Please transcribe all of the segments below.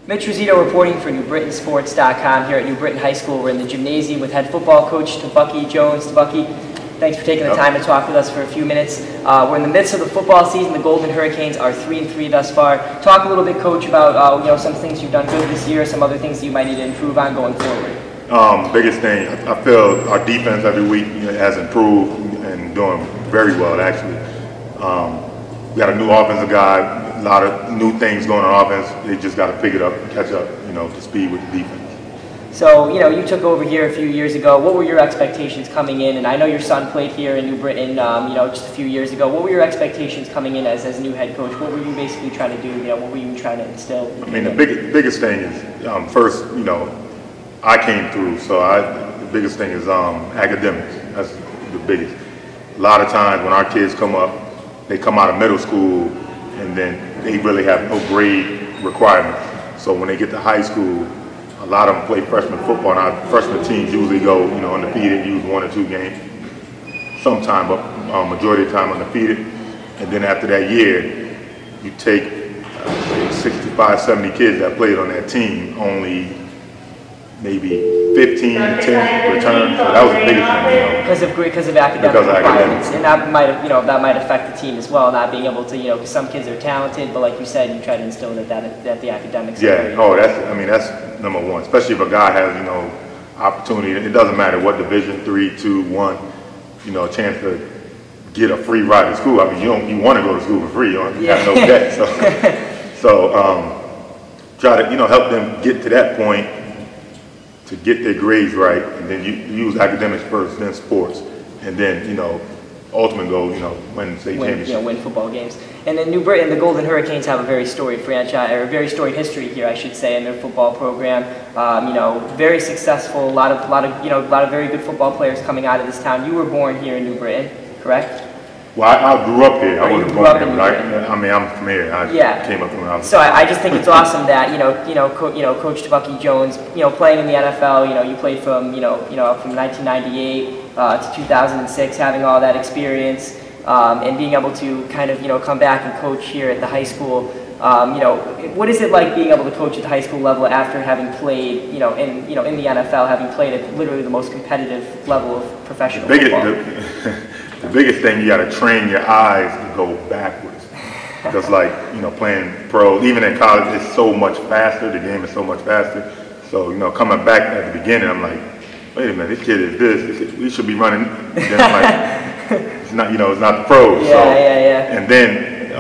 Mitch Rosito reporting for NewBritainSports.com here at New Britain High School. We're in the gymnasium with head football coach Tebucky Jones. Tebucky, thanks for taking the time to talk with us for a few minutes. We're in the midst of the football season. The Golden Hurricanes are 3-3 thus far. Talk a little bit, Coach, about some things you've done good this year, some other things that you might need to improve on going forward. Biggest thing, I feel our defense every week has improved and doing very well, actually. We got a new offensive guy, a lot of new things going on offense. They just got to pick it up and catch up, to speed with the defense. So, you took over here a few years ago. What were your expectations coming in? And I know your son played here in New Britain, just a few years ago. What were your expectations coming in as new head coach? What were you basically trying to do? What were you trying to instill? The biggest thing is, first, I came through, so the biggest thing is academics. That's the biggest. A lot of times when our kids come up, they come out of middle school and then they really have no grade requirements. So when they get to high school, a lot of them play freshman football, and our freshman teams usually go, undefeated, use 1 or 2 games, sometime, but majority of the time undefeated. And then after that year, you take 65, 70 kids that played on that team, only maybe 15, 10 return. So that was the biggest thing, Because of academic requirements, and that might affect the team as well. Not being able to, because some kids are talented, but like you said, you try to instill that the academics. Yeah. That's number one. Especially if a guy has, opportunity. It doesn't matter what division 3, 2, 1, a chance to get a free ride to school. You want to go to school for free. You don't have no debt. So try to, help them get to that point, to get their grades right, and then you use academics first, then sports, and then ultimate goal, win state championship, win football games. And in New Britain, the Golden Hurricanes have a very storied franchise, or a very storied history here, I should say, in their football program. Very successful. A lot of very good football players coming out of this town. You were born here in New Britain, correct? Well, I grew up here. I wasn't born here, but I'm from here. I came up when I was. So I just think it's awesome that Coach Tebucky Jones, playing in the NFL. You played from from 1998 to 2006, having all that experience, and being able to kind of come back and coach here at the high school. What is it like being able to coach at the high school level after having played in the NFL, having played at literally the most competitive level of professional football? The biggest thing, you got to train your eyes to go backwards. Just like, playing pros, even in college, it's so much faster. The game is so much faster. So, coming back at the beginning, I'm like, wait a minute, this kid is this. We should be running. And then I'm like, it's not, it's not the pros. Yeah. And then,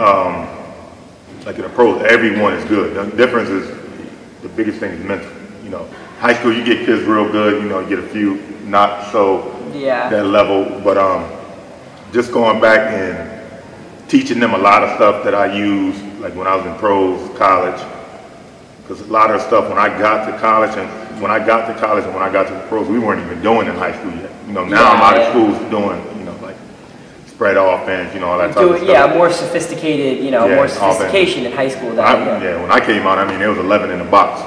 like in the pros, everyone is good. The difference is, the biggest thing is mental. High school, you get kids real good. You get a few not so that level, but just going back and teaching them a lot of stuff that I use, like when I was in pros, college. Because a lot of stuff when I got to college and when I got to the pros, we weren't even doing in high school yet. Now a lot of schools doing, like spread offense, all that type of stuff. Yeah, more sophisticated, more sophistication in high school. When I came out, there was 11 in the box.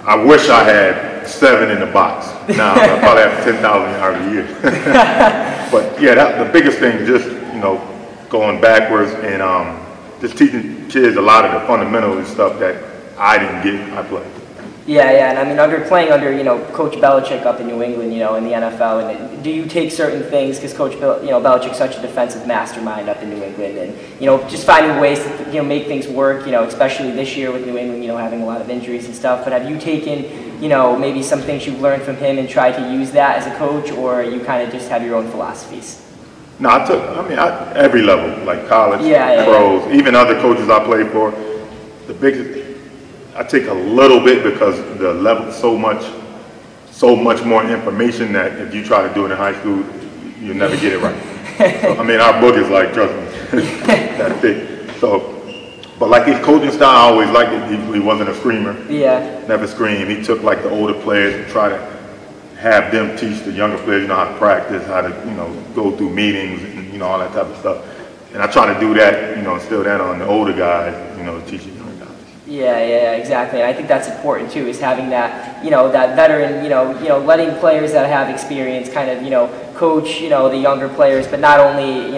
I wish I had 7 in the box. Now I probably have 10,000 yards a year. But the biggest thing, just going backwards and just teaching kids a lot of the fundamentals and stuff that I didn't get. I played. Yeah, and playing under Coach Belichick up in New England, in the NFL, and do you take certain things because Coach Belichick's such a defensive mastermind up in New England, and just finding ways to make things work, especially this year with New England, having a lot of injuries and stuff. But have you taken maybe some things you've learned from him and tried to use that as a coach, or you kind of just have your own philosophies? No, I took. Every level, like college, pros, even other coaches I played for. The biggest. I take a little bit because the level so much more information that if you try to do it in high school, you'll never get it right. So, our book is like, trust me, that thick. So, but like his coaching style, I always liked it. He wasn't a screamer. Yeah. Never screamed. He took like the older players and try to have them teach the younger players, how to practice, how to, go through meetings and, all that type of stuff. And I try to do that, instill that on the older guys, teaching younger guys. Yeah, exactly. And I think that's important too, is having that, that veteran, letting players that have experience kind of, coach, the younger players, but not only,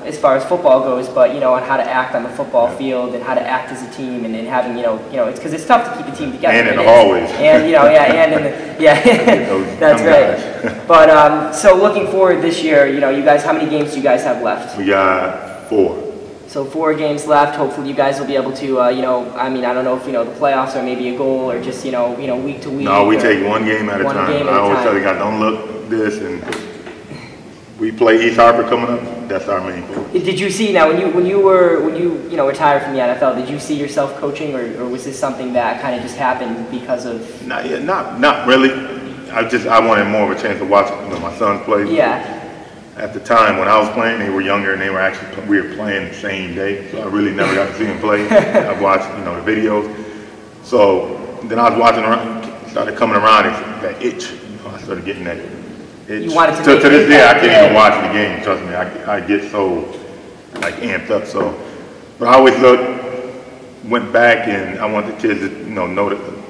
as far as football goes, but, on how to act on the football field and how to act as a team, and having, it's because it's tough to keep a team together. And in the hallways. And, and in the, that's right. But, so looking forward this year, you guys, how many games do you guys have left? We got 4. So 4 games left. Hopefully you guys will be able to, I don't know if, the playoffs are maybe a goal, or just, week to week. No, we take one game at a time. I always tell the guys, don't look this, and we play East Hartford coming up. That's our main goal. Did you see, now when you retired from the NFL, did you see yourself coaching, or was this something that kind of just happened because of? Not really. I wanted more of a chance to watch my sons play. Yeah. At the time when I was playing, they were younger, and we were playing the same day, so I really never got to see them play. I watched, the videos. So then I was watching around, started coming around, and that itch. I started getting that itch. You wanted to this day, I can't even watch the game. Trust me, I get so amped up. So, but I always went back, and I want the kids to know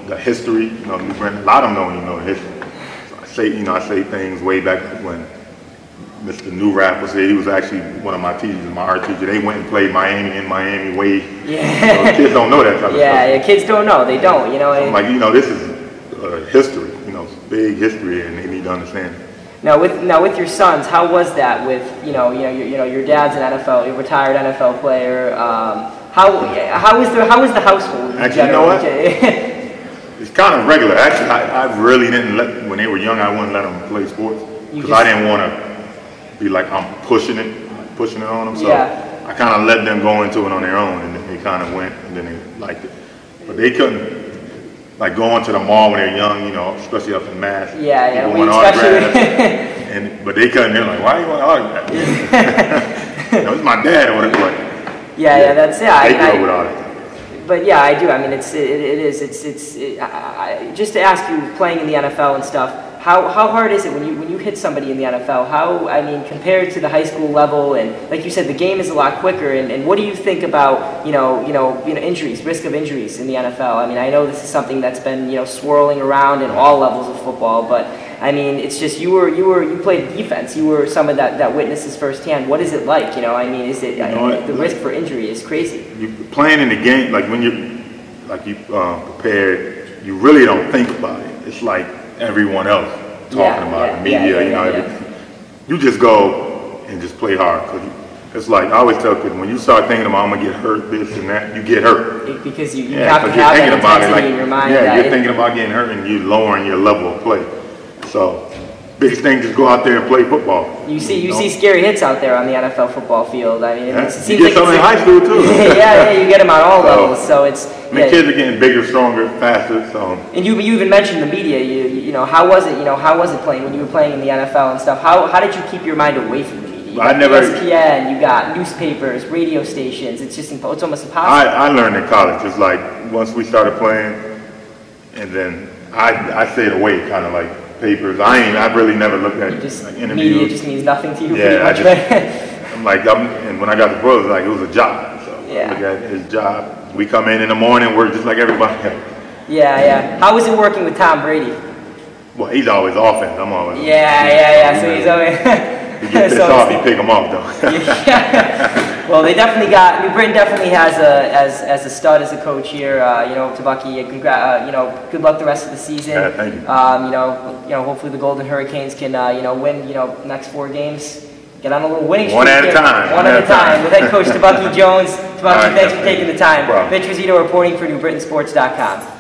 the history. A lot of them don't even know the history. So I say things way back when Mr. Newrap was here. He was actually one of my teachers, my art teacher. They went and played Miami in Miami way. Yeah. Kids don't know that type of stuff. Yeah, kids don't know. They don't, So I'm like, this is history, big history, and they need to understand it. Now with your sons, how was that with, your dad's an NFL, a retired NFL player. How was the household? Actually, you know what? It's kind of regular. Actually, I really didn't when they were young, I wouldn't let them play sports, because I didn't want to be like I'm pushing it on them. So I kind of let them go into it on their own, and they kind of went, and then they liked it. But they couldn't go into the mall when they're young, especially up in Mass. Yeah. People want autographs, but they couldn't. They're like, why you want autographs? It's my dad or whatever. They go with all that. But yeah, I do. I mean, it's just to ask you, playing in the NFL and stuff. How hard is it when you hit somebody in the NFL? Compared to the high school level, and like you said, the game is a lot quicker. And what do you think about injuries, risk of injuries in the NFL? I know this is something that's been swirling around in all levels of football, but it's just you played defense. You were someone that witnesses firsthand. What is it like? Is it the risk for injury is crazy. You playing in the game, like when you prepared, you really don't think about it. It's like everyone else talking about it, the media, you just go and just play hard. Cause it's like, I always tell kids, when you start thinking about, I'm gonna get hurt, this and that, you get hurt. Because you have to have that intensity in your mind. Yeah, you're thinking about getting hurt, and you're lowering your level of play. So, biggest thing, just go out there and play football. You see scary hits out there on the NFL football field. It seems you get some in high school too. You get them on all levels. So it's. Kids are getting bigger, stronger, faster. So. And you even mentioned the media. How was it? How was it playing when you were playing in the NFL and stuff? How did you keep your mind away from the media? You got ESPN, you got newspapers, radio stations. It's almost impossible. I learned in college. It's like once we started playing, and then I stayed away, kind of like papers. I really never looked at interviews. Media just means nothing to you. And when I got the pros, it was a job. So I look at his job. We come in the morning, work just like everybody else. Yeah. How was it working with Tom Brady? Well, he's always offense. I'm always. So he's always. He gets pissed off. He pick him off though. Well, they definitely got. New Britain definitely has as a stud as a coach here. Tebucky. Good luck the rest of the season. Yeah, thank you. Hopefully the Golden Hurricanes can win. Next 4 games. Get on a little winning streak. One at a time. With head coach Tebucky Jones. Tebucky, thanks for taking the time. No problem. Mitch Rizzuto reporting for NewBritainSports.com.